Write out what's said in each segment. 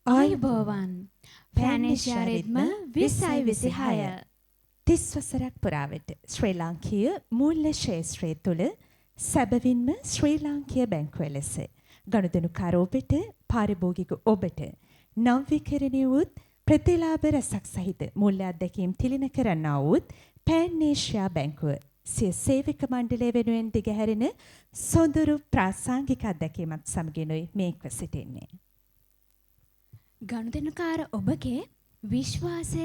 ආයුබෝවන් ෆෑනේෂියා රිද්ම 2026 30 වසරක් පුරාවට ශ්‍රී ලාංකීය මූල්‍ය ශාස්ත්‍රය තුළ සැබවින්ම ශ්‍රී ලාංකීය බැංකුව ලෙස ගනුදෙනුකාර ඔබට පාරිභෝගික ඔබට නවීකරණය වූ ප්‍රතිලාභ රසක් සහිත මූල්‍ය අත්දැකීම් තිලින කරන්නා වූ පෑන්නේෂියා බැංකුව සිය සේවක මණ්ඩලය වෙනුවෙන් දිගහැරෙන සොඳුරු ප්‍රාසංගික අත්දැකීමත් සමගිනුයි මේක සිටින්නේ. ගනුදෙනුකාර ඔබගේ විශ්වාසය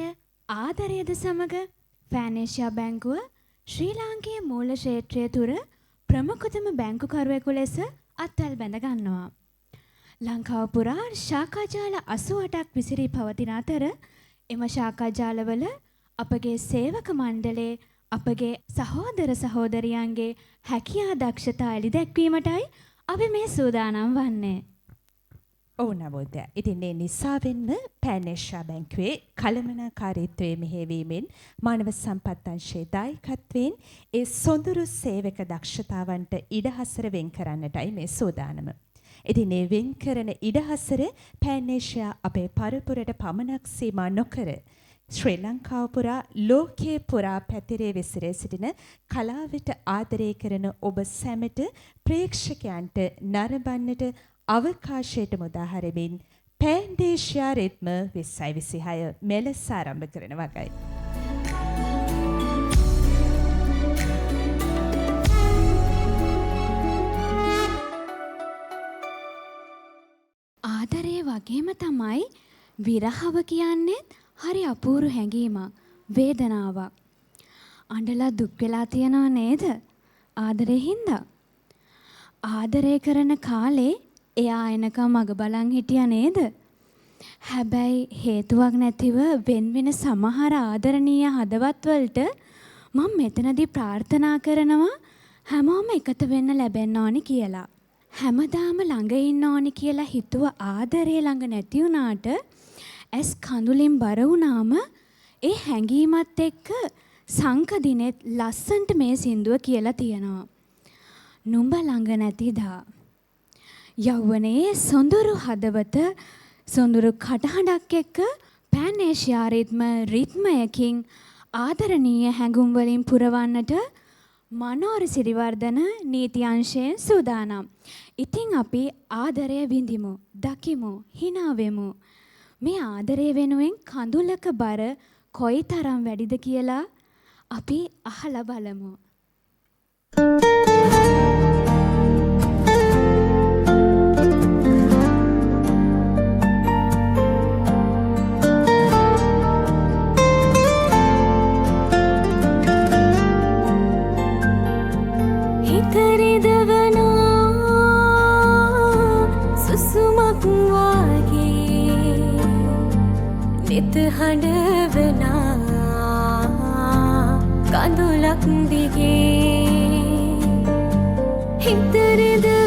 ආදරයද සමග ෆෑනේෂියා බැංකුව ශ්‍රී ලාංකීය මූල්‍ය ක්ෂේත්‍රය තුර ප්‍රමුඛතම බැංකුකරුවෙකු ලෙස අත්වැල් බැඳ ගන්නවා. ලංකාව පුරා ශාඛා ජාල 88ක් විසිරී පවතින අතර එම ශාඛා ජාලවල අපගේ සේවක මණ්ඩලයේ අපගේ සහෝදර සහෝදරියන්ගේ හැකියා දක්ෂතා එළි දැක්වීමටයි අපි මේ සූදානම් වන්නේ. ඔව් නමුත් ඉතින් ඒ නිසාවෙන්ම පෑන්නේෂියා බැංකුවේ කළමනාකාරීත්වයේ මෙහෙයවීමෙන් මානව සම්පත් අංශයේ දායකත්වයෙන් ඒ සොඳුරු සේවක දක්ෂතාවන්ට ඉඩහසර වෙන් කරන්නටයි මේ සූදානම. ඉතින් මේ වෙන් කරන ඉඩහසර පෑන්නේෂියා අපේ පරපුරට පමණක් සීමා නොකර ශ්‍රී ලංකාව පුරා ලෝකයේ පුරා පැතිරේ විසිරී සිටින කලාවට ආදරය කරන ඔබ සැමට ප්‍රේක්ෂකයන්ට නරඹන්නට අවකාශයට මුදාහරමින් පෑන්නේෂියා රිද්ම 2026 මෙලෙස ආරම්භ කරන වගයි. ආදරය වගේම තමයි විරහව කියන්නේ හරි අපූර්ව හැඟීමක්, වේදනාවක්. අඬලා දුක් වෙලා තියනව නේද? ආදරේ හින්දා. ආදරය කරන කාලේ එයා එනකම් මග බලන් හිටියා නේද? හැබැයි හේතුවක් නැතිව වෙන වෙන සමහර ආදරණීය හදවත් වලට මම මෙතනදී ප්‍රාර්ථනා කරනවා හැමෝම එකතු වෙන්න ලැබෙන්න ඕනි කියලා. හැමදාම ළඟ ඉන්න ඕනි කියලා හිතුව ආදරේ ළඟ නැති වුණාට ඇස් කඳුලින් බර වුණාම ඒ හැඟීමත් එක්ක සංකදිනෙත් ලස්සන්ට මේ සින්දුව කියලා තියෙනවා. නුඹ ළඟ නැතිදා යෞවනයේ සොඳුරු හදවත සොඳුරු කටහඬක් එක්ක පෑන්නේෂියා රිද්මයකින් ආදරණීය හැඟුම් වලින් පුරවන්නට මනෝර සිරිවර්ධන නීති අංශයෙන් සූදානම්. ඉතින් අපි ආදරය විඳිමු, දකිමු, hina වෙමු. මේ ආදරය වෙනුවෙන් කඳුලක බර කොයිතරම් වැඩිද කියලා අපි අහලා බලමු. හඬවනා කඳුලක් දිගේ හිතරද